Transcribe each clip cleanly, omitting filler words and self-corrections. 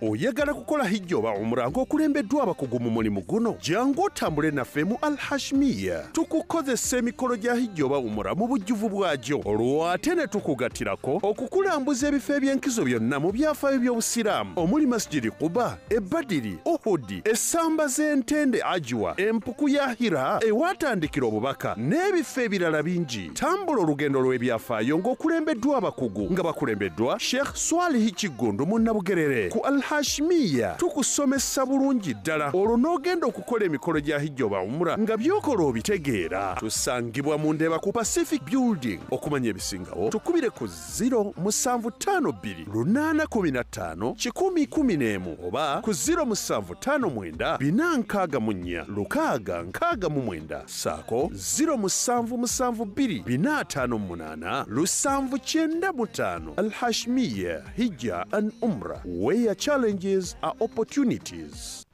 oyagala kukola hijja oba umra ng'okulembeddwa abakugu mu mulimu guno jangu otambule naffe mu al hashmiya tukukozesa emikolo gya hijja oba umra mu bujjuvu bwagyo olwo ate ne tukugattirako okukulambuza ebifo eby'enkizo byonna mu byafaayo by'obusiraamu omuli masjidi Quba, Badiri, Uhudi, essamba z'entende Ajwa, empuku ya Hira ewatandikira obubaka n'ebifo ebirala bingi. Tambula olugendo lw'ebyafaayo ng'okulembeddwa abakugu nga bakulembeddwa Sheikh Swalihi Kigundu mu Nabugerere ku al hashmiya tukusomesa bulungi ddala olwo n'ogenda okukola emikolo gya hijja oba umra nga by'okola obitegeera. Tusangibwa mu Ndeeba ku Pacific Building. Okumanya ebisingawo tukubire ku 0752 815 111 oba ku 0759 464 669 saako 0772 458 795. Al Hashmiya Hijja and Umrah, where challenges are opportunities.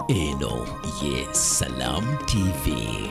Eno ye Salam TV.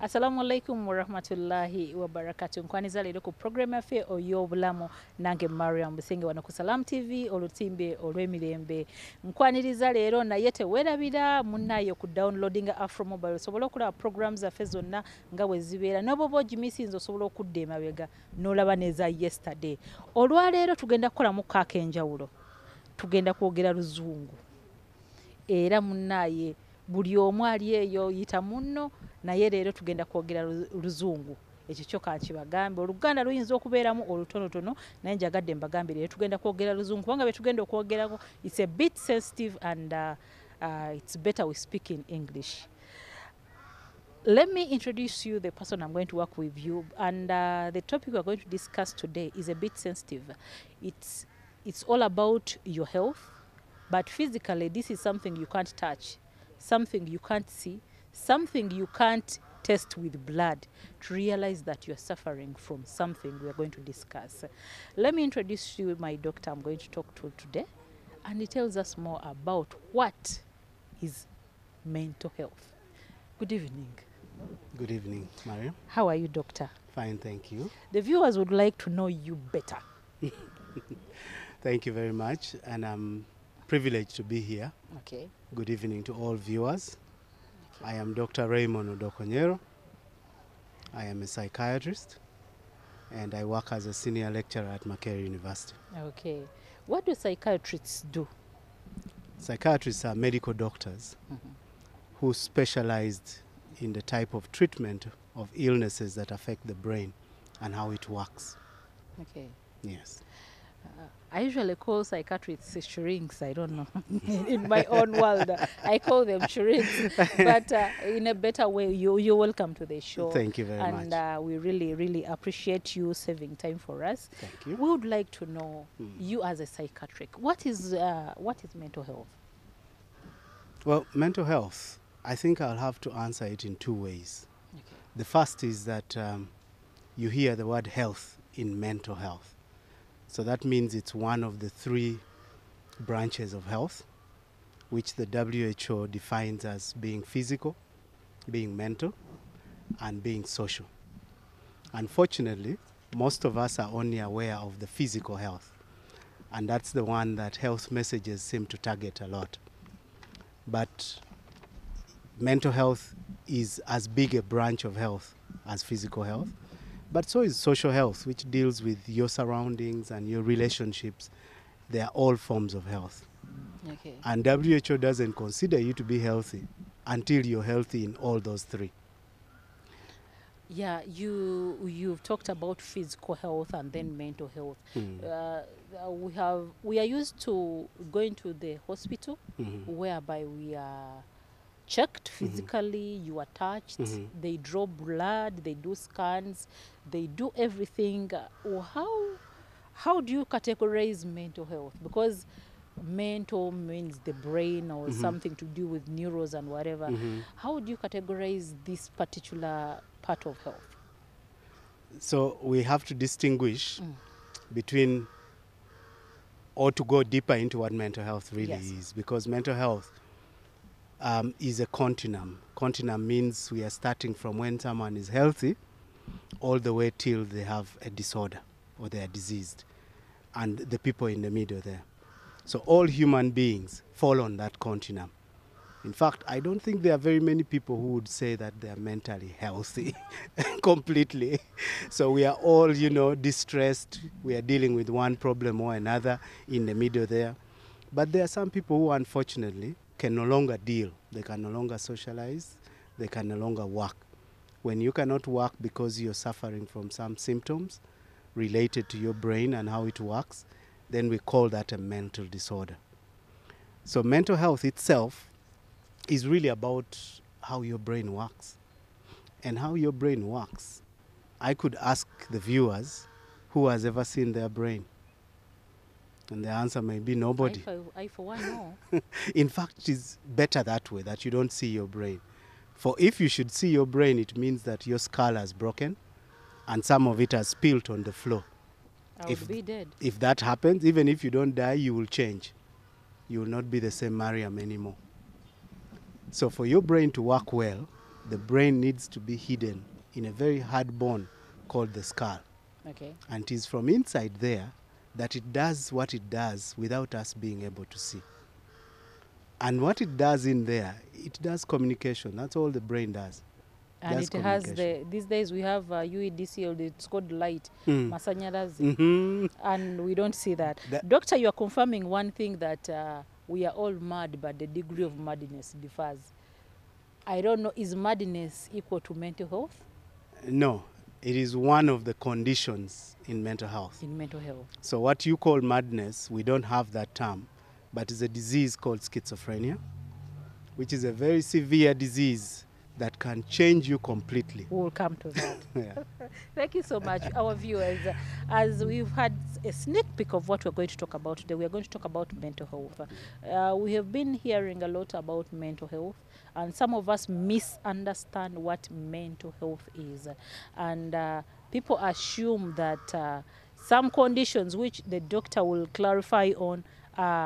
Assalamu alaikum wa rahmatullahi wa barakatuh. Nkwaniza leero ku program yaffe Obulamu nange Mariam Businge wano ku Salam TV olutimbe olw'emirembe. Nkwaniriza leero naye tewerabira munnayo ku downloading Afro Mobile osobola okulaba programs zaffe zonna nga bwe zibeera n'oboba ogimisinza osobola okudda emabega n'olaba neza yesterday. Olwaleero tugenda kukolamu kaaka enjawulo, tugenda kwogera Luzungu era munnaye buli omu ali eyo yita munno naye leero tugenda kwogera Luzungu. Ekyo kyo kankibagambe Oluganda luyinza okubeeramu olutonotono naye njagadde mbagambe leero tugenda kwogera Luzungu kubanga bye tugenda okwogerako it's a bit sensitive and it's better we speak in English. Let me introduce you the person I'm going to work with you, and the topic we're going to discuss today is a bit sensitive. It's all about your health, but physically this is something you can't touch, something you can't see, something you can't test with blood to realize that you're suffering from something we are going to discuss. Let me introduce you my doctor I'm going to talk to today, and he tells us more about what is mental health. Good evening. Good evening, Mariam. How are you, doctor? Fine, thank you. The viewers would like to know you better. Thank you very much, and I'm privileged to be here. Okay. Good evening to all viewers. I am Dr. Raymond Odokonyero. I am a psychiatrist, and I work as a senior lecturer at Makerere University. Okay. What do psychiatrists do? Psychiatrists are medical doctors who specialized in the type of treatment of illnesses that affect the brain and how it works. Okay. Yes. I usually call psychiatrists shrinks. I don't know. In my own world, I call them shrinks. But in a better way, you're welcome to the show. Thank you very much. And we really, really appreciate you saving time for us. Thank you. We would like to know, you as a psychiatric, what is mental health? Well, mental health, I think I'll have to answer it in two ways. Okay. The first is that you hear the word health in mental health. So that means it's one of the three branches of health, which the WHO defines as being physical, being mental, and being social. Unfortunately, most of us are only aware of the physical health, and that's the one that health messages seem to target a lot. But mental health is as big a branch of health as physical health. But so is social health, which deals with your surroundings and your relationships. They are all forms of health. Okay. And WHO doesn't consider you to be healthy until you're healthy in all those three. Yeah, you've talked about physical health and then mental health. We are used to going to the hospital whereby we are checked physically, you are touched, they draw blood, they do scans, they do everything. How do you categorize mental health? Because mental means the brain or something to do with neurons and whatever. How would you categorize this particular part of health? So we have to distinguish between, or to go deeper into what mental health really Yes. is, because mental health is a continuum. Continuum means we are starting from when someone is healthy all the way till they have a disorder or they are diseased, and the people in the middle there. So all human beings fall on that continuum. In fact, I don't think there are very many people who would say that they are mentally healthy completely. So we are all, distressed. We are dealing with one problem or another in the middle there. But there are some people who, unfortunately, can no longer deal. They can no longer socialize. They can no longer work. When you cannot work because you're suffering from some symptoms related to your brain and how it works, then we call that a mental disorder. So mental health itself is really about how your brain works. And how your brain works, I could ask the viewers who has ever seen their brain. And the answer may be nobody. I for one, no. In fact, it's better that way, that you don't see your brain. For if you should see your brain, it means that your skull has broken and some of it has spilled on the floor. I would be dead. If that happens, even if you don't die, you will change. You will not be the same Mariam anymore. So for your brain to work well, the brain needs to be hidden in a very hard bone called the skull. Okay. And it is from inside there that it does what it does without us being able to see. And what it does in there, it does communication. That's all the brain does. And Does it has communication. these days we have UEDC, or it's called light, Mm. masanyarazi, and we don't see that. Doctor, you are confirming one thing, that we are all mad, but the degree of madness differs. I don't know, is madness equal to mental health? No, it is one of the conditions in mental health. In mental health. So what you call madness, we don't have that term, but it's a disease called schizophrenia, which is a very severe disease that can change you completely. We will come to that. Yeah. Thank you so much, our viewers. As we've had a sneak peek of what we're going to talk about today, we are going to talk about mental health. We have been hearing a lot about mental health, and some of us misunderstand what mental health is. And people assume that some conditions, which the doctor will clarify on,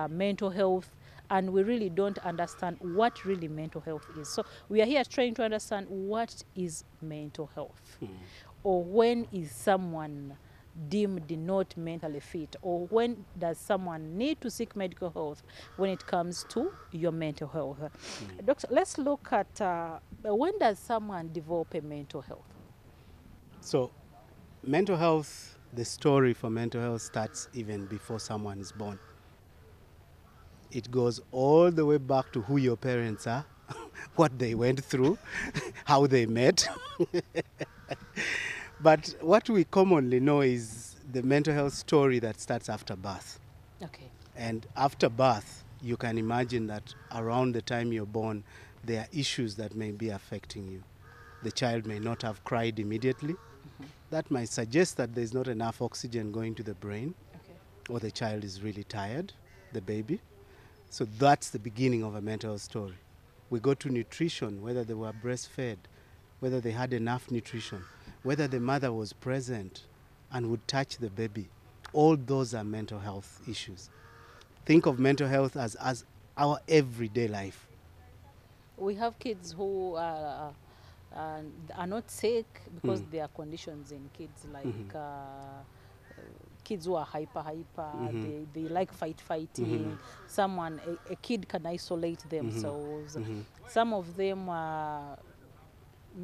mental health, and we really don't understand what really mental health is. So we are here trying to understand what is mental health, or when is someone deemed not mentally fit, or when does someone need to seek medical health when it comes to your mental health. Doctor, let's look at when does someone develop a mental health? So mental health, the story for mental health starts even before someone is born. It goes all the way back to who your parents are, what they went through, how they met. But what we commonly know is the mental health story that starts after birth. Okay. And after birth, you can imagine that around the time you're born, there are issues that may be affecting you. The child may not have cried immediately. That might suggest that there's not enough oxygen going to the brain, or the child is really tired, the baby. So that's the beginning of a mental health story. We go to nutrition, whether they were breastfed, whether they had enough nutrition, whether the mother was present and would touch the baby. All those are mental health issues. Think of mental health as our everyday life. We have kids who are not sick because there are conditions in kids, like kids who are hyper, they like fighting. A kid can isolate themselves. Some of them are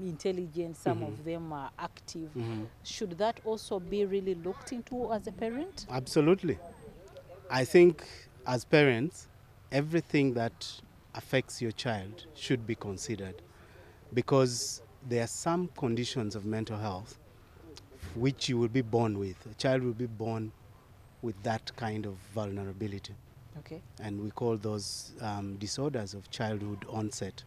intelligent, some of them are active. Should that also be really looked into as a parent? Absolutely. I think as parents, everything that affects your child should be considered, because there are some conditions of mental health which you will be born with. A child will be born with that kind of vulnerability. Okay. And we call those disorders of childhood onset.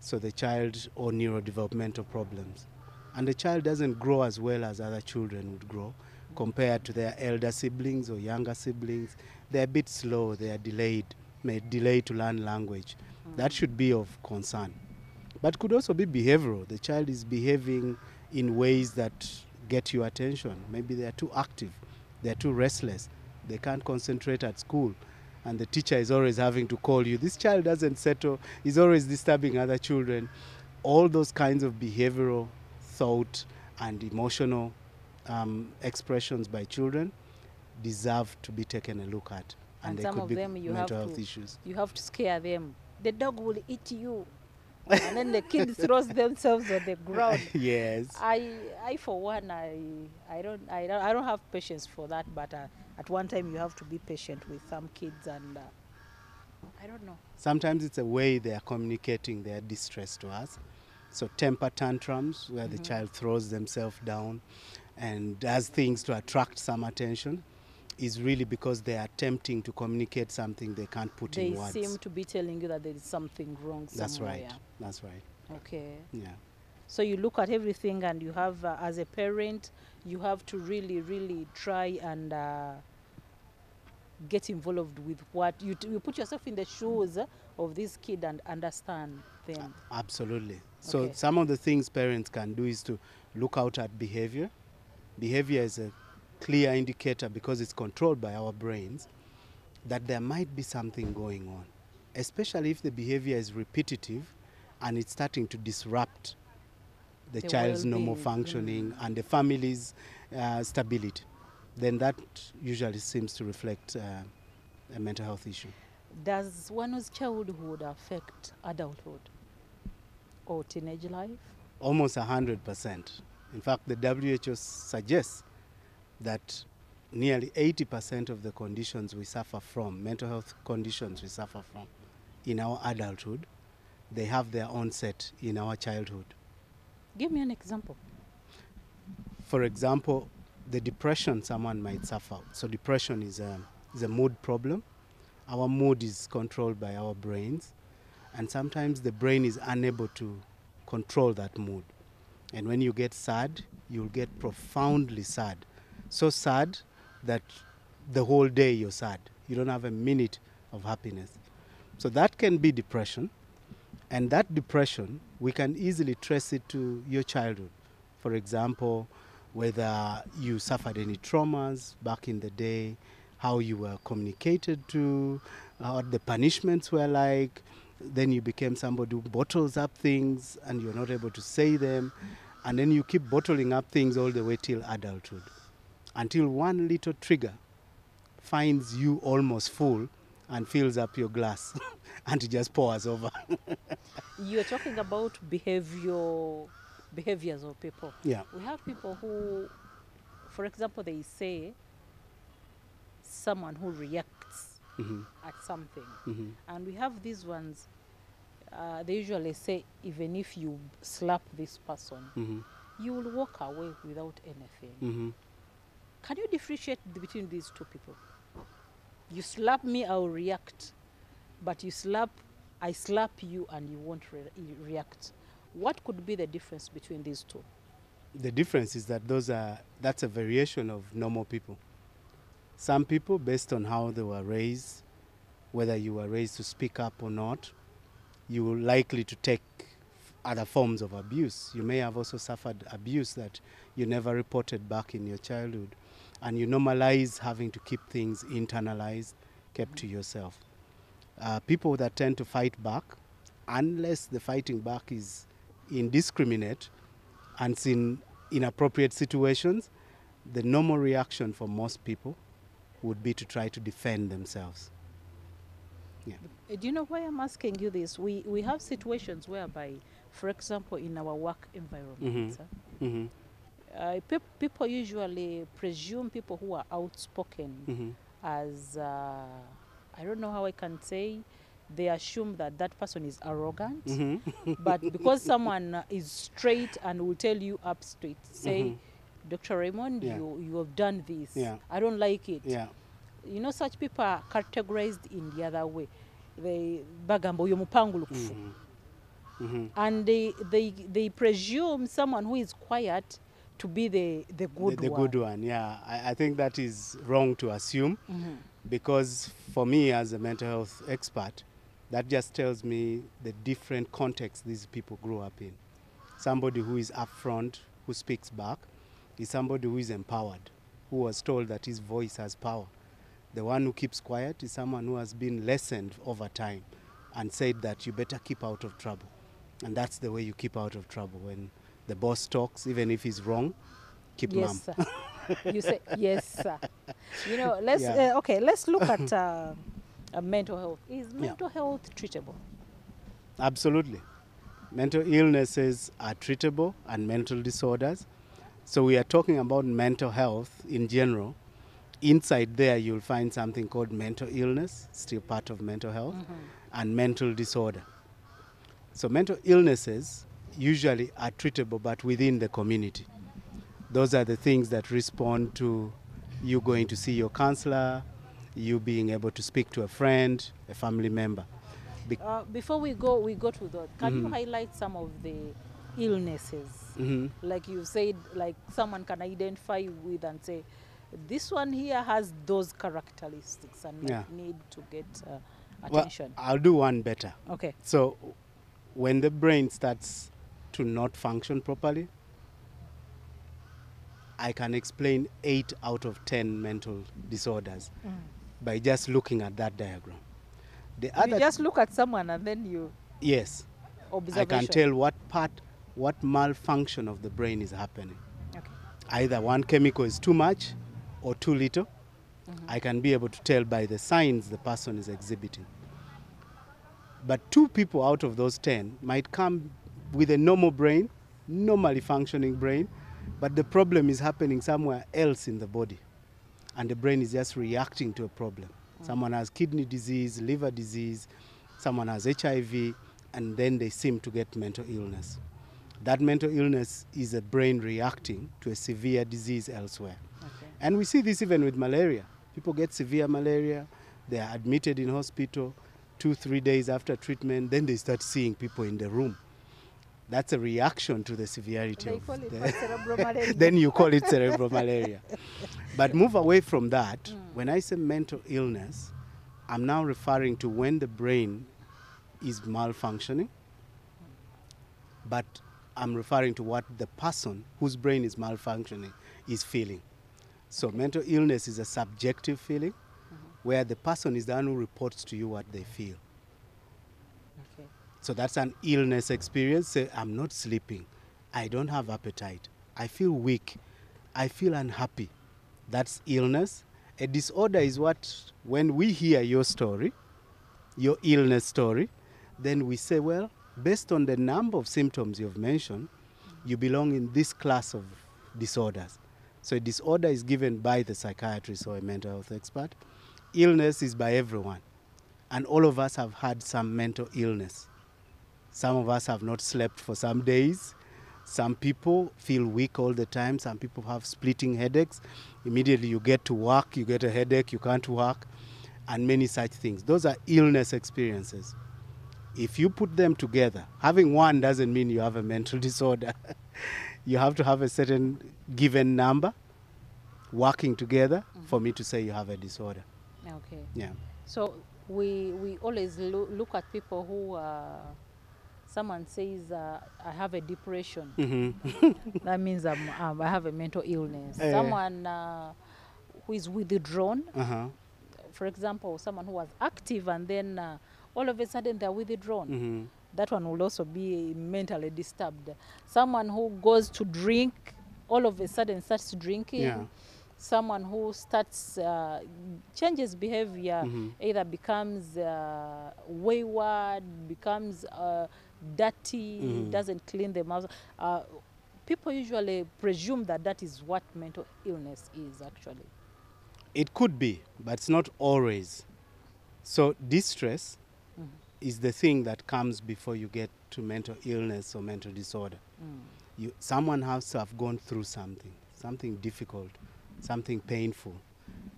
So the child, or neurodevelopmental problems. And the child doesn't grow as well as other children would grow. compared to their elder siblings or younger siblings. They're a bit slow, they are delayed, may delay to learn language. That should be of concern. But could also be behavioral. The child is behaving in ways that get your attention. Maybe they are too active, they are too restless, they can't concentrate at school, and the teacher is always having to call you. This child doesn't settle, he's always disturbing other children. All those kinds of behavioral, thought, and emotional expressions by children deserve to be taken a look at. And they some could of be them mental health issues. you have to scare them. The dog will eat you. And then the kid throws themselves on the ground. Yes. I for one, I don't have patience for that. But at one time, you have to be patient with some kids, and I don't know. Sometimes it's a way they are communicating their distress to us. So temper tantrums, where the child throws themselves down and does things to attract some attention, is really because they are attempting to communicate something they can't put in words. They seem to be telling you that there is something wrong somewhere. That's right. That's right. Okay. Yeah. So you look at everything, and you have, as a parent, you have to really, really try and get involved with what you put yourself in the shoes of this kid and understand them. Absolutely. So Okay. some of the things parents can do is to look out at behavior. Behavior is a clear indicator, because it's controlled by our brains, that there might be something going on, especially if the behavior is repetitive and it's starting to disrupt the child's normal well-being. functioning and the family's stability. Then that usually seems to reflect a mental health issue. Does one's childhood affect adulthood or teenage life? Almost 100%. In fact, the WHO suggests that nearly 80% of the conditions we suffer from, mental health conditions we suffer from in our adulthood, they have their onset in our childhood. Give me an example. For example, the depression someone might suffer. So depression is a mood problem. Our mood is controlled by our brains, and sometimes the brain is unable to control that mood. And when you get sad, you'll get profoundly sad. So sad that the whole day you're sad. You don't have a minute of happiness. So that can be depression. And that depression, we can easily trace it to your childhood. For example, whether you suffered any traumas back in the day, how you were communicated to, what the punishments were like. Then you became somebody who bottles up things and you're not able to say them. And then you keep bottling up things all the way till adulthood, until one little trigger finds you almost full and fills up your glass and it just pours over. You're talking about behaviors of people. Yeah. We have people who, for example, they say someone who reacts at something. And we have these ones, they usually say, even if you slap this person, you will walk away without anything. Can you differentiate between these two people? You slap me, I'll react. But I slap you and you won't react. What could be the difference between these two? The difference is that that's a variation of normal people. Some people, based on how they were raised, whether you were raised to speak up or not, you are likely to take other forms of abuse. You may have also suffered abuse that you never reported back in your childhood. And you normalize having to keep things internalized, kept to yourself. People that tend to fight back, unless the fighting back is indiscriminate and it's in inappropriate situations, the normal reaction for most people would be to try to defend themselves. Yeah. Do you know why I'm asking you this? We have situations whereby, for example, in our work environments, people usually presume people who are outspoken as, I don't know how I can say, they assume that that person is arrogant. But because someone is straight and will tell you up straight, say, Dr. Raymond, you have done this. I don't like it. You know, such people are categorized in the other way. They bagambo and they presume someone who is quiet to be the good The one. good one, yeah. I think that is wrong to assume, because for me as a mental health expert, that just tells me the different context these people grew up in. Somebody who is upfront, who speaks back, is somebody who is empowered, who was told that his voice has power. The one who keeps quiet is someone who has been lessoned over time and said that you better keep out of trouble. And that's the way you keep out of trouble. When the boss talks, even if he's wrong, keep mum. Yes, sir. You say yes, sir. You know, let's Yeah. okay. Let's look at mental health. Is mental health treatable? Absolutely. Mental illnesses are treatable, and mental disorders. So we are talking about mental health in general. Inside there, you'll find something called mental illness, still part of mental health, and mental disorder. So mental illnesses usually are treatable, but within the community. Those are the things that respond to you going to see your counselor, you being able to speak to a friend, a family member. Before we go to that. Can you highlight some of the illnesses? Like you said, like someone can identify with and say, this one here has those characteristics and Yeah. need to get Well, attention. I'll do one better. Okay. So when the brain starts to not function properly, I can explain 8 out of 10 mental disorders by just looking at that diagram. The You other, just look at someone and then you yes, observation. I can tell what malfunction of the brain is happening. Okay. Either one chemical is too much or too little. I can be able to tell by the signs the person is exhibiting. But 2 people out of those 10 might come with a normal brain, normally functioning brain, but the problem is happening somewhere else in the body. And the brain is just reacting to a problem. Someone has kidney disease, liver disease, someone has HIV, and then they seem to get mental illness. That mental illness is a brain reacting to a severe disease elsewhere. Okay. And we see this even with malaria. People get severe malaria, they are admitted in hospital, 2-3 days after treatment, then they start seeing people in the room. That's a reaction to the severity They of call it the cerebral malaria. then you call it cerebral malaria. But move away from that. When I say mental illness, I'm now referring to when the brain is malfunctioning, but I'm referring to what the person whose brain is malfunctioning is feeling. So mental illness is a subjective feeling where the person is the one who reports to you what they feel. Okay. So that's an illness experience. Say, I'm not sleeping. I don't have appetite. I feel weak. I feel unhappy. That's illness. A disorder is what, when we hear your story, your illness story, then we say, well, based on the number of symptoms you've mentioned, you belong in this class of disorders. So a disorder is given by the psychiatrist or a mental health expert. Illness is by everyone. And all of us have had some mental illness. Some of us have not slept for some days. Some people feel weak all the time. Some people have splitting headaches. Immediately you get to work, you get a headache, you can't work, and many such things. Those are illness experiences. If you put them together, having one doesn't mean you have a mental disorder. You have to have a certain given number working together for me to say you have a disorder. Okay. Yeah. So we always look at people who someone says I have a depression. That means I have a mental illness. Someone who is withdrawn. For example, someone who was active and then all of a sudden they're withdrawn. That one will also be mentally disturbed. Someone who goes to drink, all of a sudden starts drinking. Yeah. Someone who starts changes behavior, either becomes wayward, becomes dirty, doesn't clean the mouth. People usually presume that that is what mental illness is actually. It could be, but it's not always. So distress is the thing that comes before you get to mental illness or mental disorder. Someone has to have gone through something difficult, something painful.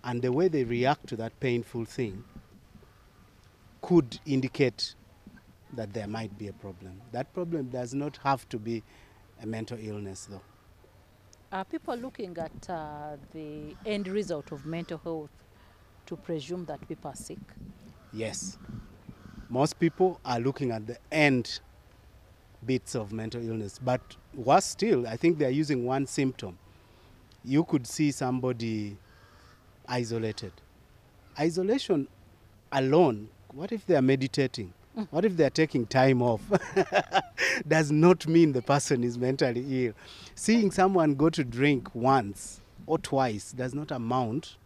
And the way they react to that painful thing could indicate that there might be a problem. That problem does not have to be a mental illness, though. Are people looking at the end result of mental health to presume that people are sick? Yes. Most people are looking at the end bits of mental illness. But worse still, I think they're using one symptom. You could see somebody isolated. Isolation alone, what if they're meditating? What if they're taking time off? Does not mean the person is mentally ill. Seeing someone go to drink once or twice does not amount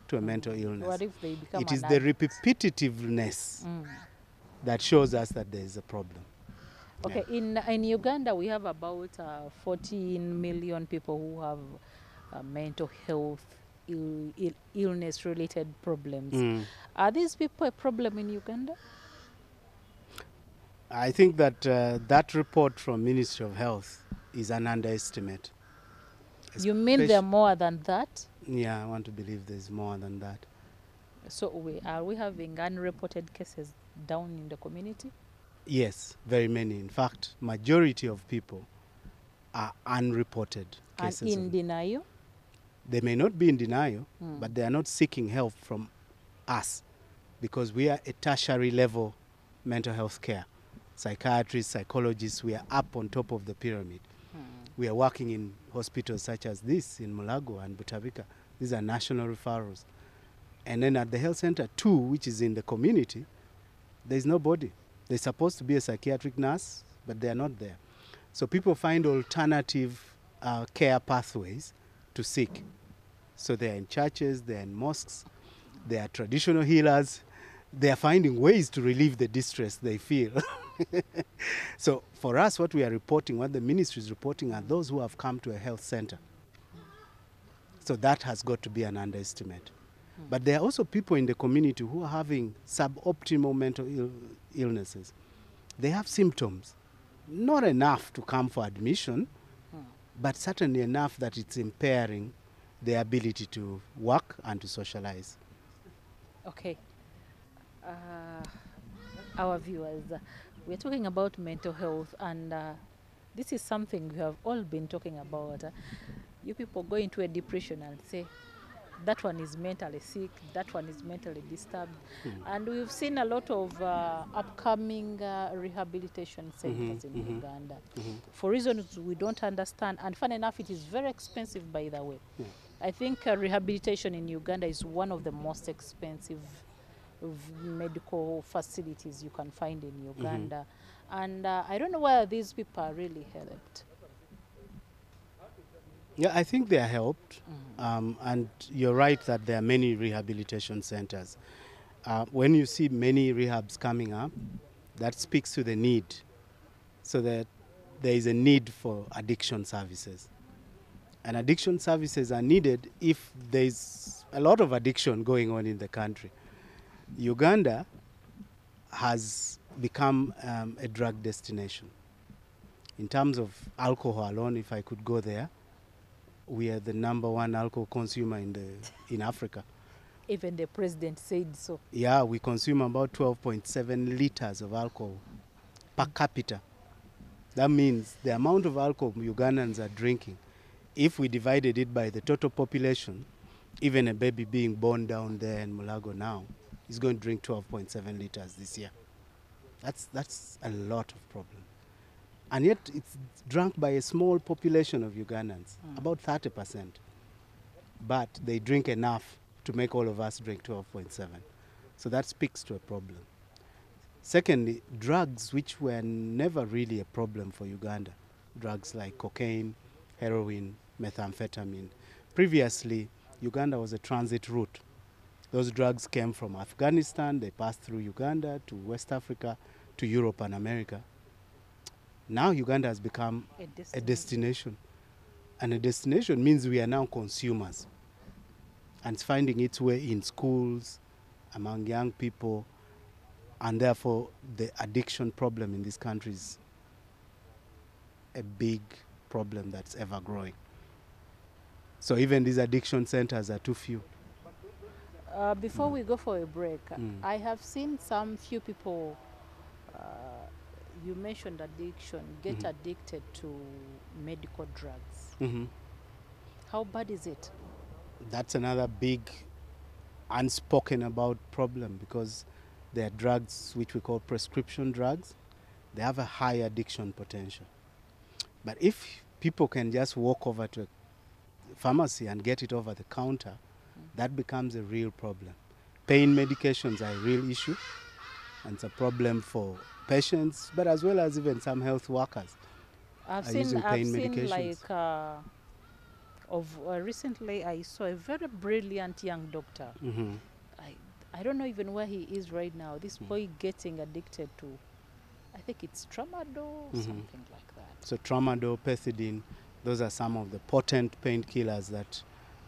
to a mental illness. What if they become It is an the addict? repetitiveness that shows us that there is a problem. Okay, in Uganda we have about 14 million people who have mental health illness related problems. Are these people a problem in Uganda? I think that that report from Ministry of Health is an underestimate. You mean there are Especi- more than that? Yeah, I want to believe there's more than that. So are we having unreported cases down in the community? Yes, very many. In fact, majority of people are unreported And cases. in denial? They may not be in denial, but they are not seeking help from us because we are a tertiary level mental health care. Psychiatrists, psychologists, we are up on top of the pyramid. We are working in hospitals such as this in Mulago and Butabika. These are national referrals. And then at the health center 2, which is in the community, there's nobody. They're supposed to be a psychiatric nurse, but they are not there. So people find alternative care pathways to seek. So they're in churches, they're in mosques, they are traditional healers. They are finding ways to relieve the distress they feel. So for us, what we are reporting, what the ministry is reporting, are those who have come to a health center. So that has got to be an underestimate. But there are also people in the community who are having suboptimal mental illnesses. They have symptoms, not enough to come for admission, but certainly enough that it's impairing their ability to work and to socialize. Okay. Our viewers, we're talking about mental health, and this is something we have all been talking about. You people go into a depression and say, that one is mentally sick, that one is mentally disturbed. And we've seen a lot of upcoming rehabilitation centers in Uganda. For reasons we don't understand, and fun enough, it is very expensive, by the way. I think rehabilitation in Uganda is one of the most expensive medical facilities you can find in Uganda. And I don't know whether these people are really helped. Yeah, I think they are helped. And you're right that there are many rehabilitation centers. When you see many rehabs coming up, that speaks to the need. So that there is a need for addiction services. And addiction services are needed if there's a lot of addiction going on in the country. Uganda has become a drug destination. In terms of alcohol alone, if I could go there, we are the #1 alcohol consumer in Africa. Even the president said so. Yeah, we consume about 12.7 liters of alcohol per capita. That means the amount of alcohol Ugandans are drinking, if we divided it by the total population, even a baby being born down there in Mulago now is going to drink 12.7 liters this year. That's a lot of problem. And yet it's drunk by a small population of Ugandans, about 30%. But they drink enough to make all of us drink 12.7. So that speaks to a problem. Secondly, drugs which were never really a problem for Uganda, drugs like cocaine, heroin, methamphetamine. Previously, Uganda was a transit route. Those drugs came from Afghanistan, they passed through Uganda to West Africa, to Europe and America. Now Uganda has become a destination. And a destination means we are now consumers. And it's finding its way in schools, among young people, and therefore the addiction problem in this country is a big problem that's ever growing. So even these addiction centers are too few. Before we go for a break, I have seen some few people, you mentioned addiction, get addicted to medical drugs. How bad is it? That's another big unspoken about problem, because there are drugs which we call prescription drugs. They have a high addiction potential. But if people can just walk over to a pharmacy and get it over the counter, that becomes a real problem. Pain medications are a real issue, and it's a problem for patients, but as well as even some health workers. I've are seen using pain medications. Recently I saw a very brilliant young doctor. Mm-hmm. I don't know even where he is right now. This boy getting addicted to, I think it's tramadol, something like that. So tramadol, pethidine, those are some of the potent painkillers that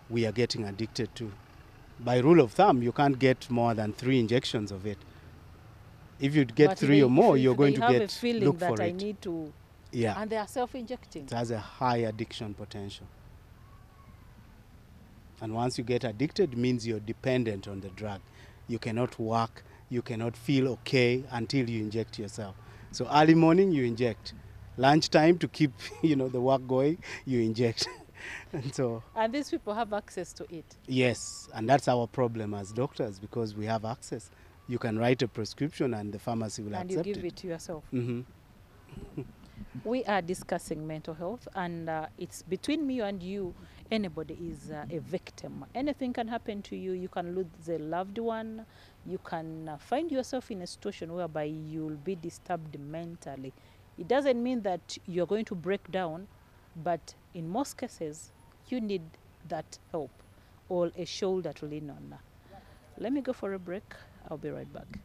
we are getting addicted to. By rule of thumb, you can't get more than 3 injections of it. If you get 3 or more, you're going to have get a feeling look that for I it. need to, Yeah, and they are self-injecting. it has a high addiction potential. And once you get addicted, it means you're dependent on the drug. You cannot work, you cannot feel okay until you inject yourself. So early morning, you inject. Lunchtime, to keep the work going, you inject. And these people have access to it. Yes, and that's our problem as doctors, because we have access. You can write a prescription and the pharmacy will accept it. And you give it to yourself. Mm-hmm. We are discussing mental health, and it's between me and you. Anybody is a victim. Anything can happen to you. You can lose a loved one. You can find yourself in a situation whereby you'll be disturbed mentally. It doesn't mean that you're going to break down, but in most cases, you need that help or a shoulder to lean on. Let me go for a break. I'll be right back.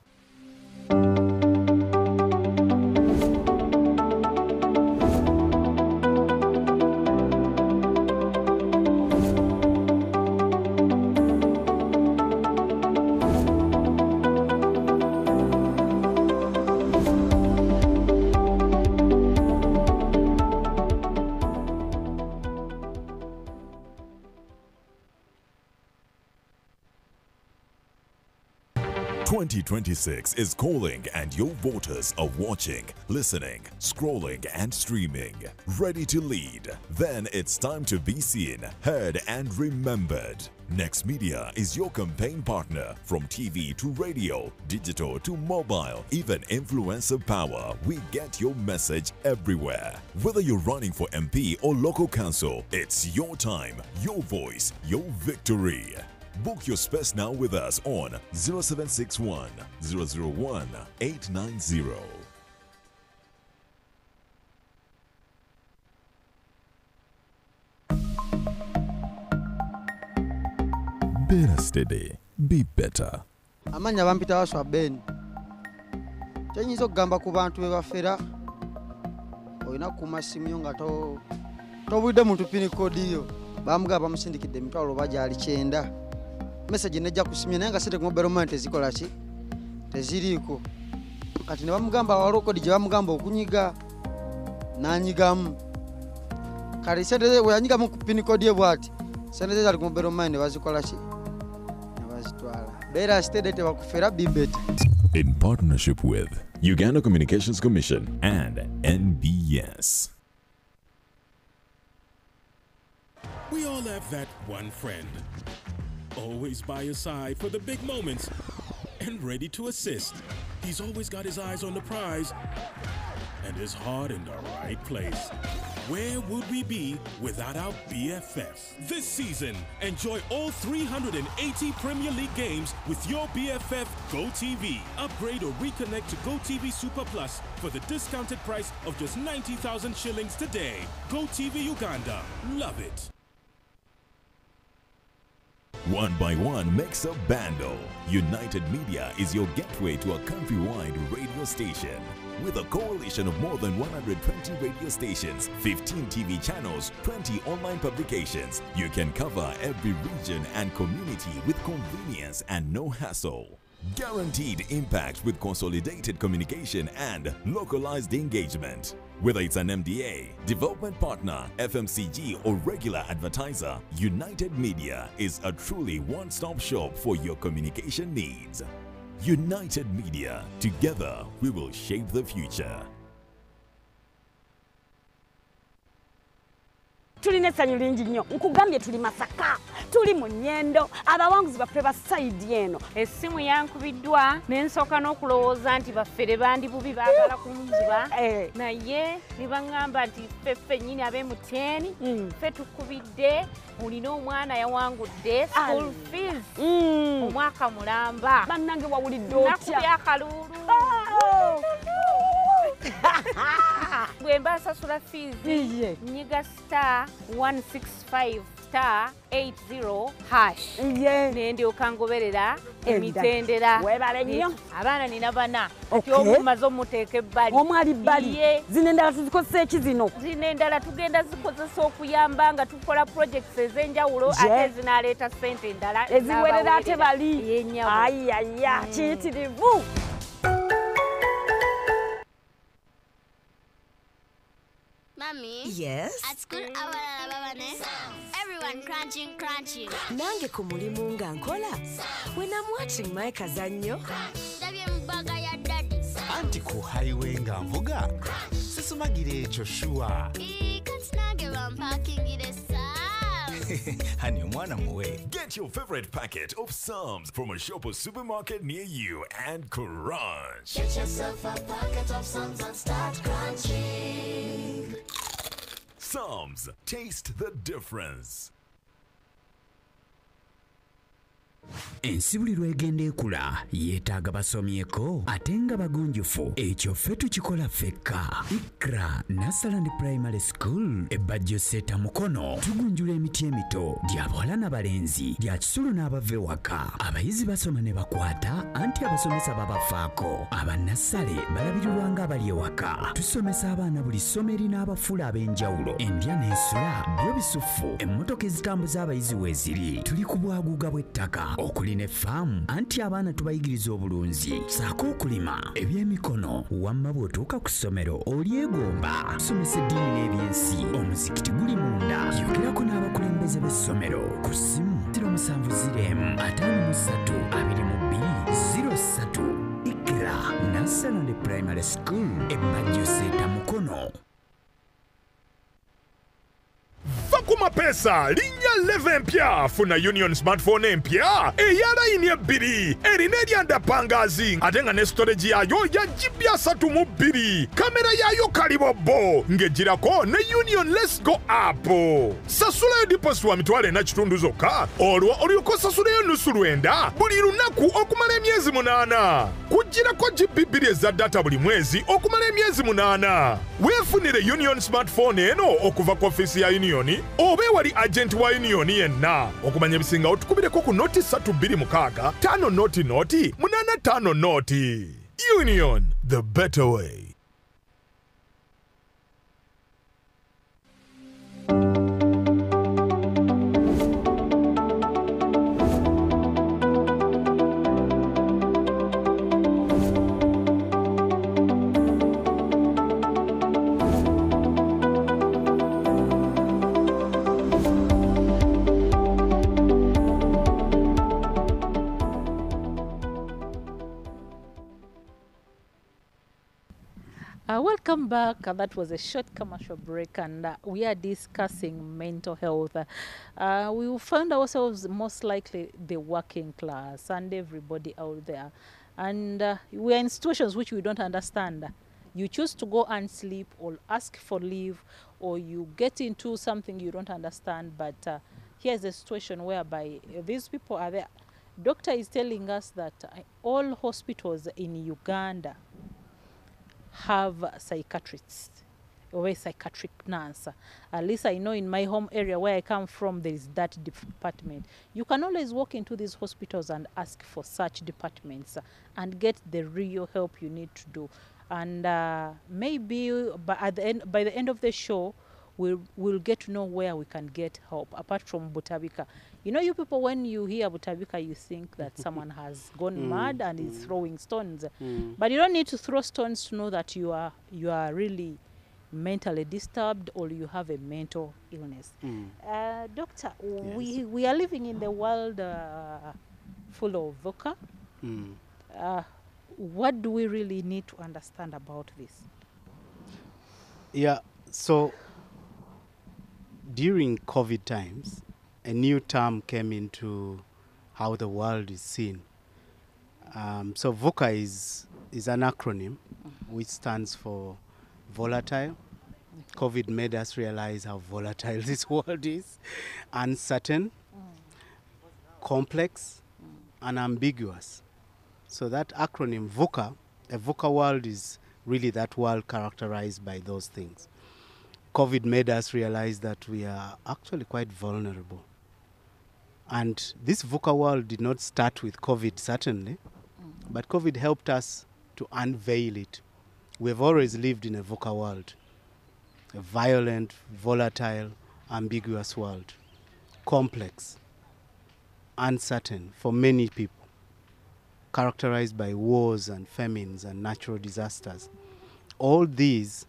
"2026 is calling, and your voters are watching, listening, scrolling and streaming. Ready to lead? Then it's time to be seen, heard and remembered. Next Media is your campaign partner. From TV to radio, digital to mobile, even influencer power, we get your message everywhere. Whether you're running for MP or local council, it's your time, your voice, your victory. Book your space now with us on 0761 001 890. Better steady, be better. Amanya bampita waswa Ben. Kyenyinza okugamba ku bantu be bafera. Olina kukuuma ssimu yo nga tobudde muntu pini kodi yo. Bamugamba bamusindikidde emitwalo oba gyali 9. Message nejja ku ssimu naye nga sente ku mobile money tezikola ki? Teziriiko. Kati ne bamugamba waliwo kodi gye bamugamba okunyiga n'anyigamu. Kati sente ze weyanyigamu ku pini kodi ye bw'ati. Sente ze zali ku mobile money ne bazikola ki? Ne bazitwala. Beera steady tebakufera be better. In partnership with Uganda Communications Commission and NBS. We all have that one friend. Always by your side for the big moments and ready to assist. He's always got his eyes on the prize and his heart in the right place. Where would we be without our BFF? This season, enjoy all 380 Premier League games with your BFF GoTV. Upgrade or reconnect to GoTV Super Plus for the discounted price of just 90,000 shillings today. GoTV Uganda. Love it. One by one makes a bando. United Media is your gateway to a countrywide radio station. With a coalition of more than 120 radio stations, 15 TV channels, 20 online publications, you can cover every region and community with convenience and no hassle. Guaranteed impact with consolidated communication and localized engagement. Whether it's an MDA, development partner, FMCG or regular advertiser, United Media is a truly one-stop shop for your communication needs. United Media, together we will shape the future. tulina essanyu lingi nnyo nkugambye tuli Masaka tuli mu Nnyendo abawanguzi baffe ba sayidi eno essimu yankubiddwa n'ensooka n'okulowooza nti baffere bandi bubi baagala kunziba naye ne baŋŋamba nti ffe nnyini ab'MTN ffe tukubidde olina omwana yawangudde school fees omwaka mulamba bannange wawulidde otya nakubya akalulu bwe mba nsasula fees nyiga star 165 star 80 hash ne ndyoka ngoberera emitendera webale nnyo abaana nina bana omumaze omuteeka ebbali omwali bbali zino endala tuzikozesa eki zino zino endala tugenda zikozesa okuyamba nga tukola projects ez'enjawulo ate zinaleeta ssente endala eziwerera ate bali yennyabo ayaya kiyitirivu Mommy? Yes? At school, everyone crunching. Nange ku mulimu nga nkola. When I'm watching my kazanyo. Mbaga ya daddy. Anti ku highway nga mvuga. Sisumagire ekyo shuwa. Katsinange parking Honey, mwana muwe. Get your favorite packet of Psalms from a shop or supermarket near you and crunch. Get yourself a packet of Psalms and start crunching. Psalms, taste the difference. Ensibulirwa egenda ekula yeetaaga basomyeko ate nga bagunjufu ekyo ffe tukikola ffekka. Ikra Nursery and Primary School ebbajjo seeta mukono tugunjula emiti emito gy'abawala n'abalenzi gya kisolo n'abava ewaka abayizi basoma ne bakwata anti abasomesa babafaako abannasale balabirirwa ng'abali ewaka tusomesa abaana buli ssomo erina abafuula ab'enjawulo endya n'ensula byo bisufu emmotoka ezitambuza abayizi weeziri tuli ku bwaguuga bw'ettaka okulina effaamu anti abaana tubayigiriza obulunzi saako okulima ebyemikono wamma bw'otuuka ku ssomero olyegomba tusomesa eddiini n'ebyensi omuzikiti guli munda yogerako n'abakulembeze b'essomero ku ssimu 07532203 Ikra Nursery and Primary School ebbajjo seeta mukono. Fakuma pesa linya 11 mpya funa Union smartphone empya eyalaini ebbiri erina eryandapangaazi ate nga ne storage yayo ya GB 32 kamera yayo kalibobbo ng'egirako ne Union Let's Go app sasulayo deposit wa mitwalo 4 zokka olwo olyoka osasulayo nusu lwenda buli lunaku okumala emyezi 8 kugirako GB 2 eza data buli mwezi okumala emyezi 8 weefunire Union smartphone eno okuva ku office ya Union obe wali agent wa Union yenna okumanya ebisinga otukubireko ku noti 326 5 noti 85 noti. Union, the better way. Welcome back. That was a short commercial break, and we are discussing mental health. We found ourselves most likely the working class and everybody out there, and we are in situations which we don't understand. You choose to go and sleep or ask for leave, or you get into something you don't understand, but here's a situation whereby these people are there. Doctor is telling us that all hospitals in Uganda have psychiatrists or a psychiatric nurse. At least I know in my home area where I come from, there is that department. You can always walk into these hospitals and ask for such departments and get the real help you need to do. And maybe by the end of the show, we'll get to know where we can get help, apart from Butabika. You know, you people, when you hear Butabika, you think that someone has gone mad and is throwing stones. But you don't need to throw stones to know that you are really mentally disturbed or you have a mental illness. Doctor, yes. we are living in the world full of VUCA. What do we really need to understand about this? Yeah, so during COVID times, a new term came into how the world is seen. So VUCA is an acronym which stands for volatile. COVID made us realize how volatile this world is, uncertain, complex, and ambiguous. So that acronym VUCA, a VUCA world is really that world characterized by those things. COVID made us realize that we are actually quite vulnerable. And this VUCA world did not start with COVID, certainly, but COVID helped us to unveil it. We've always lived in a VUCA world, a violent, volatile, ambiguous world, complex, uncertain for many people, characterized by wars and famines and natural disasters. All these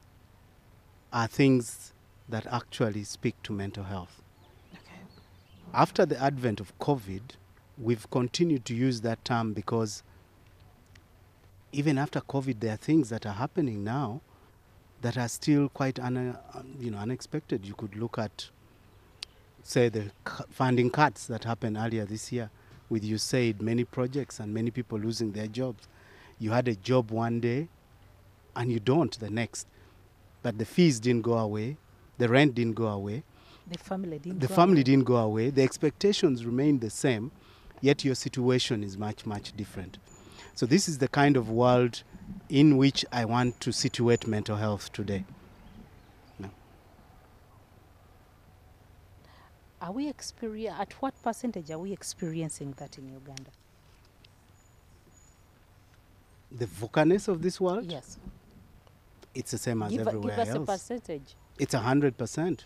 are things that actually speak to mental health. Okay. After the advent of COVID, we've continued to use that term because even after COVID, there are things that are happening now that are still quite unexpected. You could look at, say, the funding cuts that happened earlier this year with USAID, many projects and many people losing their jobs. You had a job one day and you don't the next. But the fees didn't go away, the rent didn't go away. The family didn't go away. The expectations remain the same, yet your situation is much, much different. So this is the kind of world in which I want to situate mental health today. No. At what percentage are we experiencing that in Uganda? The VUCA-ness of this world? Yes. It's the same as everywhere else. Give us a percentage. It's 100%.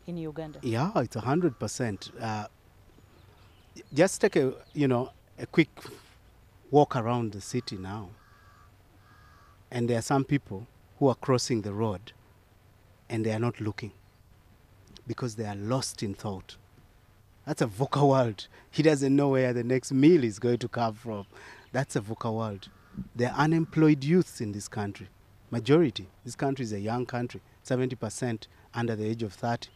In Uganda? Yeah, it's 100%. Just take a quick walk around the city now. And there are some people who are crossing the road and they are not looking because they are lost in thought. That's a VUCA world. He doesn't know where the next meal is going to come from. That's a VUCA world. There are unemployed youths in this country. Majority. This country is a young country, 70% under the age of 30.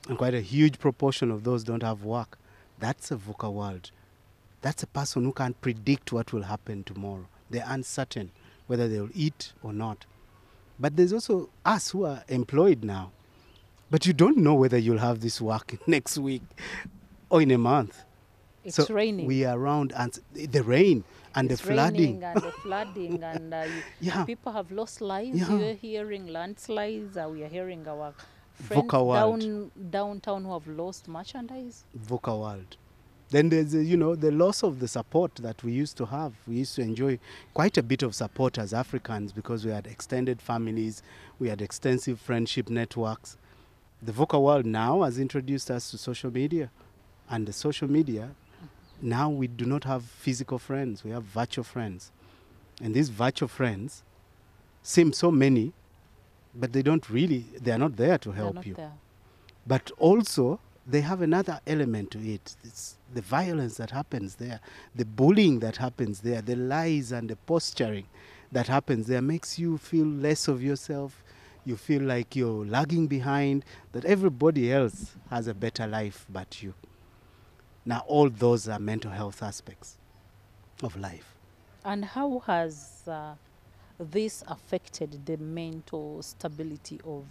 And quite a huge proportion of those don't have work. That's a VUCA world. That's a person who can't predict what will happen tomorrow. They're uncertain whether they'll eat or not. But there's also us who are employed now. But you don't know whether you'll have this work next week or in a month. It's raining. We are around, and the rain and the flooding. And the flooding, and yeah. People have lost lives. Yeah. We are hearing landslides. We are hearing our friends downtown who have lost merchandise. VUCA world. Then there's the loss of the support that we used to have. We used to enjoy quite a bit of support as Africans because we had extended families, we had extensive friendship networks. The VUCA world now has introduced us to social media, and the social media. Now we do not have physical friends, we have virtual friends. And these virtual friends seem so many, but they are not there to help you. There. But also, they have another element to it. It's the violence that happens there, the bullying that happens there, the lies and the posturing that happens there makes you feel less of yourself. You feel like you're lagging behind, that everybody else has a better life but you. Now, all those are mental health aspects of life. And how has this affected the mental stability of,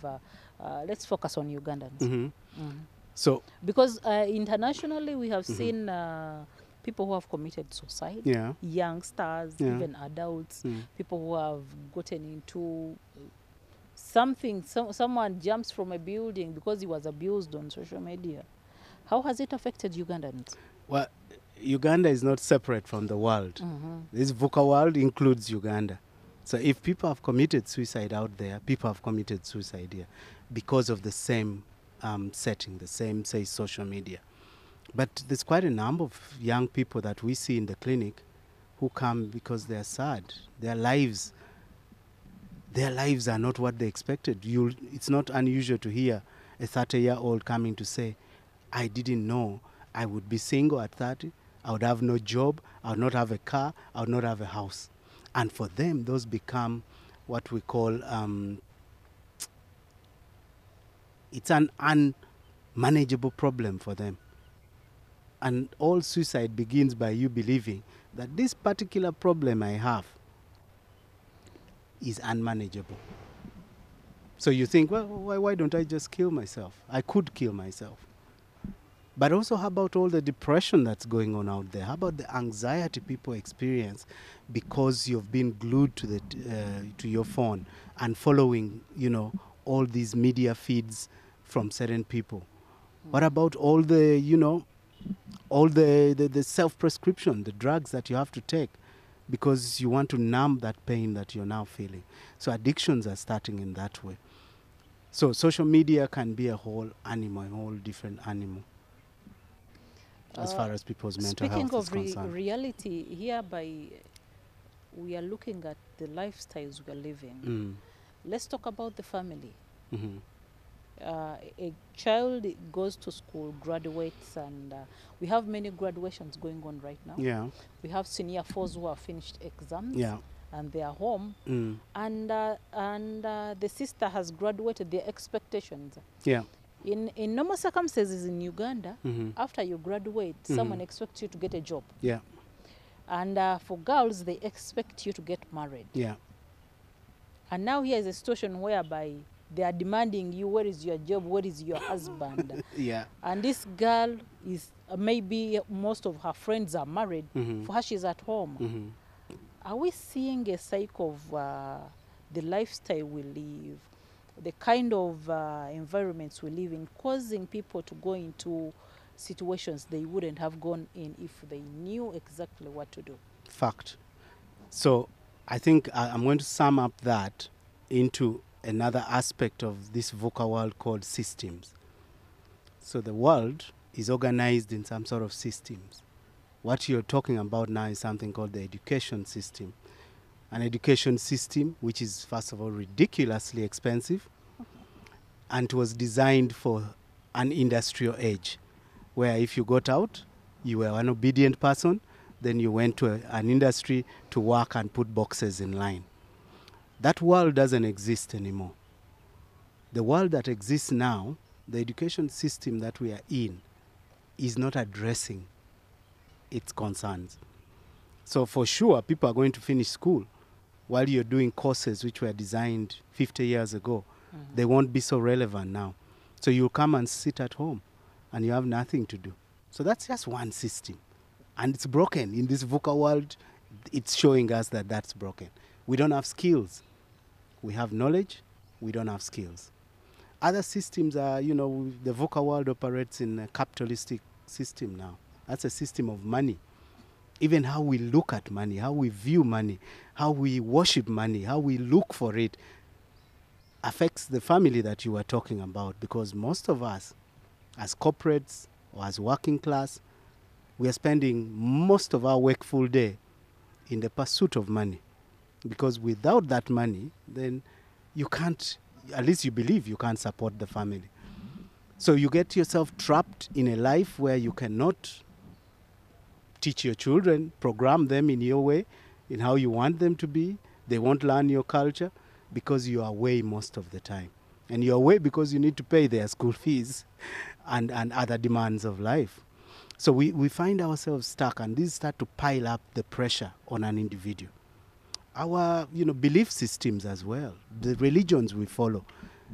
let's focus on Ugandans. Mm-hmm. Mm-hmm. So, because internationally we have seen people who have committed suicide, youngsters, even adults, people who have gotten into something, someone jumps from a building because he was abused on social media. How has it affected Ugandans? Well, Uganda is not separate from the world. Mm-hmm. This VUCA world includes Uganda. So if people have committed suicide out there, people have committed suicide here because of the same setting, the same, say, social media. But there's quite a number of young people that we see in the clinic who come because they're sad. Their lives are not what they expected. It's not unusual to hear a 30-year-old coming to say, I didn't know I would be single at 30, I would have no job, I would not have a car, I would not have a house. And for them, those become what we call, it's an manageable problem for them. And all suicide begins by you believing that this particular problem I have is unmanageable. So you think, well, why don't I just kill myself? I could kill myself. But also, how about all the depression that's going on out there? How about the anxiety people experience because you've been glued to to your phone and following, all these media feeds from certain people? What about all the, all the self-prescription, the drugs that you have to take because you want to numb that pain that you're now feeling? So addictions are starting in that way. So social media can be a whole animal, a whole different animal as far as people's mental health is concerned. Speaking of reality, hereby we are looking at the lifestyles we are living. Let's talk about the family. A child goes to school, graduates, and we have many graduations going on right now. Yeah. We have senior fours who have finished exams. Yeah. And they are home, and the sister has graduated. Their expectations. Yeah. In normal circumstances in Uganda, after you graduate, someone expects you to get a job. Yeah. And for girls, they expect you to get married. Yeah. And now here is a situation whereby they are demanding you, where is your job, where is your husband? Yeah. And this girl is maybe most of her friends are married. For her, she's at home. Are we seeing a cycle of the lifestyle we live, the kind of environments we live in, causing people to go into situations they wouldn't have gone in if they knew exactly what to do? Fact. So I think I'm going to sum up that into another aspect of this VUCA world called systems. So the world is organized in some sort of systems. What you're talking about now is something called the education system. An education system which is, first of all, ridiculously expensive, and it was designed for an industrial age, where if you got out, you were an obedient person, then you went to an industry to work and put boxes in line. That world doesn't exist anymore. The world that exists now, the education system that we are in, is not addressing its concerns. So for sure, people are going to finish school while you're doing courses which were designed 50 years ago. They won't be so relevant now. So you'll come and sit at home and you have nothing to do. So that's just one system. And it's broken. In this VUCA world, it's showing us that that's broken. We don't have skills. We have knowledge, we don't have skills. Other systems are, the VUCA world operates in a capitalistic system now. That's a system of money. Even how we look at money, how we view money, how we worship money, how we look for it affects the family that you were talking about, because most of us, as corporates or as working class, we are spending most of our wakeful day in the pursuit of money. Because without that money, then you can't, at least you believe you can't support the family. So you get yourself trapped in a life where you cannot teach your children, program them in your way, in how you want them to be. They won't learn your culture because you are away most of the time. And you're away because you need to pay their school fees and other demands of life. So we find ourselves stuck, and these start to pile up the pressure on an individual. Our belief systems as well, the religions we follow.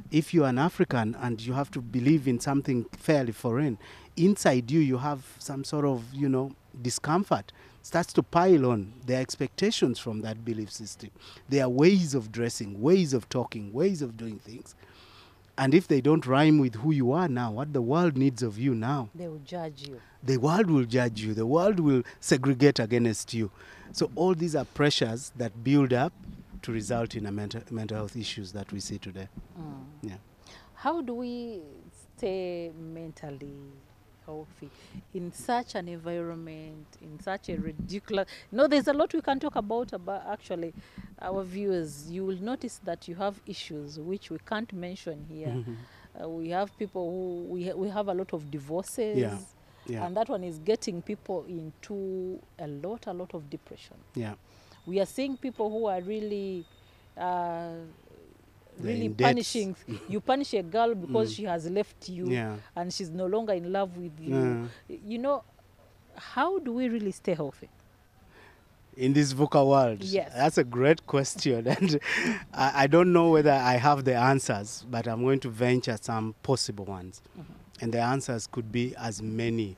If you're an African and you have to believe in something fairly foreign, inside you have some sort of discomfort starts to pile on their expectations from that belief system. Their ways of dressing, ways of talking, ways of doing things. And if they don't rhyme with who you are now, what the world needs of you now, they will judge you. The world will judge you. The world will segregate against you. So all these are pressures that build up to result in a mental health issues that we see today. Yeah. How do we stay mentally healthy in such an environment, in such a ridiculous... there's a lot we can talk about actually our viewers. You will notice that you have issues which we can't mention here. We have people who... We have a lot of divorces. Yeah. Yeah. And that one is getting people into a lot of depression. Yeah. We are seeing people who are really They're really in debts. punishing. You punish a girl because she has left you Yeah. and she's no longer in love with you. You know, how do we really stay healthy? In this VUCA world? Yes. That's a great question. And I don't know whether I have the answers, but I'm going to venture some possible ones. And the answers could be as many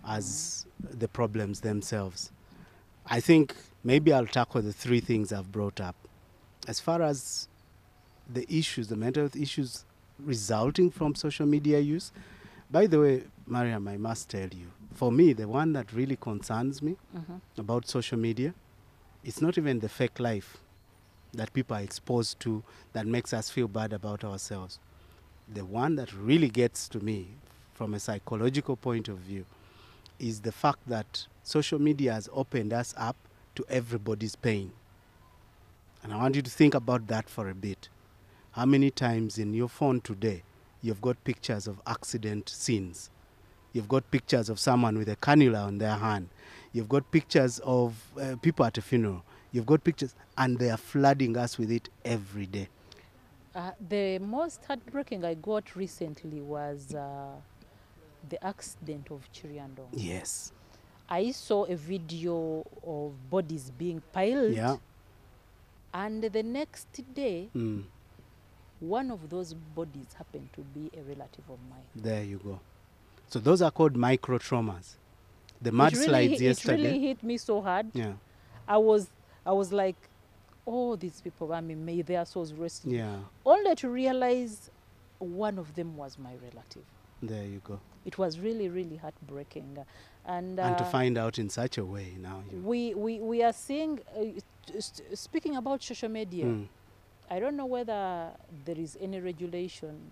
as the problems themselves. I think maybe I'll tackle the three things I've brought up. As far as the issues, the mental health issues resulting from social media use, by the way, Mariam, I must tell you, for me, the one that really concerns me about social media, it's not even the fake life that people are exposed to that makes us feel bad about ourselves. The one that really gets to me from a psychological point of view is the fact that social media has opened us up to everybody's pain. And I want you to think about that for a bit. How many times in your phone today you've got pictures of accident scenes? You've got pictures of someone with a cannula on their hand. You've got pictures of people at a funeral. You've got pictures, and they are flooding us with it every day. The most heartbreaking I got recently was the accident of Chiriandong. Yes. I saw a video of bodies being piled. Yeah. And the next day, one of those bodies happened to be a relative of mine. There you go. So those are called micro traumas. The mudslides yesterday. It really hit me so hard. Yeah. I was like, oh, these people, I mean, may their souls rest. Yeah. Only to realize one of them was my relative. There you go. It was really, really heartbreaking. And to find out in such a way now. We are seeing, speaking about social media, I don't know whether there is any regulation.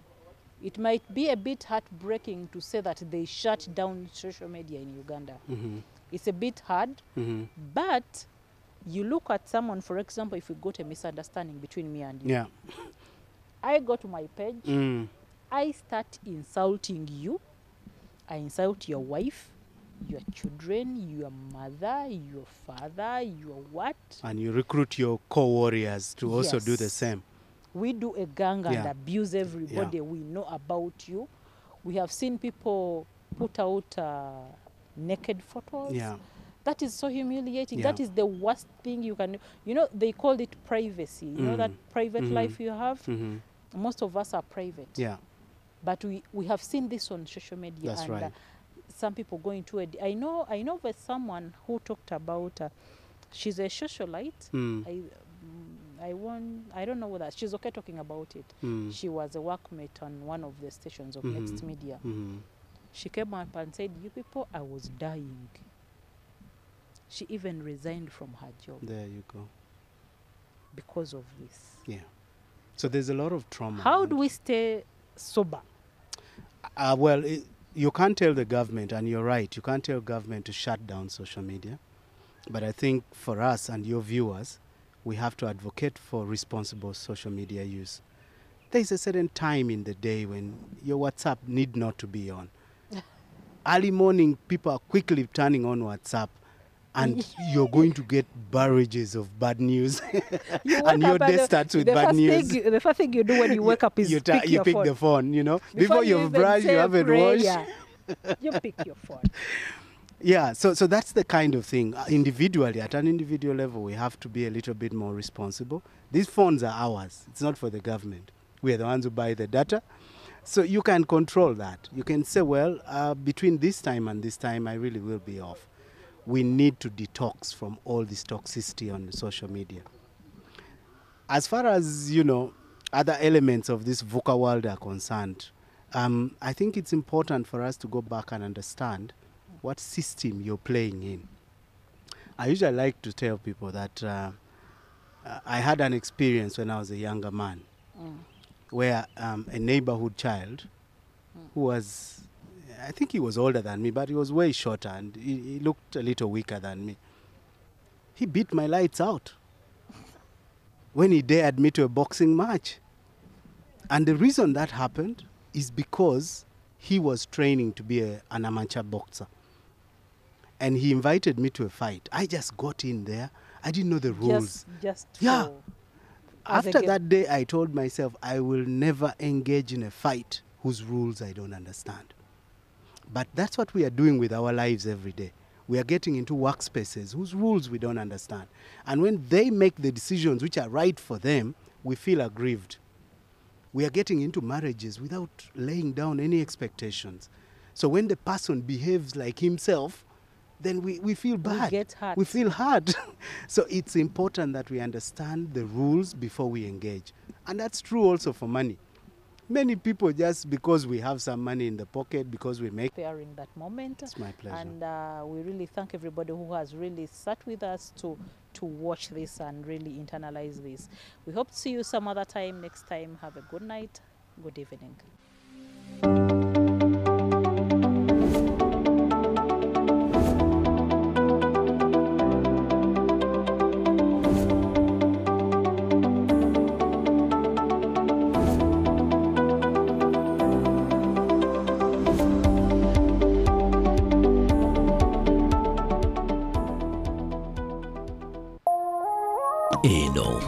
It might be a bit heartbreaking to say that they shut down social media in Uganda. It's a bit hard, but you look at someone, for example, if we got a misunderstanding between me and you. Yeah. I go to my page, I start insulting you, I insult your wife, your children, your mother, your father, your what. And you recruit your co-warriors to also do the same. We do a gang and abuse everybody we know about you. We have seen people put out naked photos. Yeah. That is so humiliating. That is the worst thing you can do. You know, they call it privacy. You know that private life you have? Most of us are private. Yeah. But we have seen this on social media. That's and, right. Some people going to it. I know there's someone who talked about, she's a socialite. I don't know whether she's okay talking about it. She was a workmate on one of the stations of Next Media. She came up and said, you people, I was dying. She even resigned from her job. There you go. Because of this. Yeah. So there's a lot of trauma. How do we stay sober? Well, you can't tell the government, and you're right, you can't tell government to shut down social media. But I think for us and your viewers, we have to advocate for responsible social media use. There's a certain time in the day when your WhatsApp need not to be on. Early morning, people are quickly turning on WhatsApp, and you're going to get barrages of bad news. And your day starts with bad news. The first thing you do when you wake up is you pick your pick phone. the phone, you know. Before you've brushed, you haven't washed. You pick your phone. Yeah, so that's the kind of thing. Individually, at an individual level, we have to be a little bit more responsible. These phones are ours. It's not for the government. We are the ones who buy the data. So you can control that. You can say, well, between this time and this time, I really will be off. We need to detox from all this toxicity on social media. As far as, you know, other elements of this VUCA world are concerned, I think it's important for us to go back and understand what system you're playing in. I usually like to tell people that I had an experience when I was a younger man where a neighborhood child who was, I think he was older than me, but he was way shorter and he looked a little weaker than me. He beat my lights out when he dared me to a boxing match. And the reason that happened is because he was training to be an amateur boxer. And he invited me to a fight. I just got in there. I didn't know the rules. Just yeah. After that day, I told myself I will never engage in a fight whose rules I don't understand. But that's what we are doing with our lives every day. We are getting into workspaces whose rules we don't understand. And when they make the decisions which are right for them, we feel aggrieved. We are getting into marriages without laying down any expectations. So when the person behaves like himself, then we feel bad. We get hurt. We feel hurt. So it's important that we understand the rules before we engage. And that's true also for money. Many people, just because we have some money in the pocket, because we make... ...in that moment. It's my pleasure. And we really thank everybody who has really sat with us to watch this and really internalize this. We hope to see you some other time. Next time, have a good night, good evening.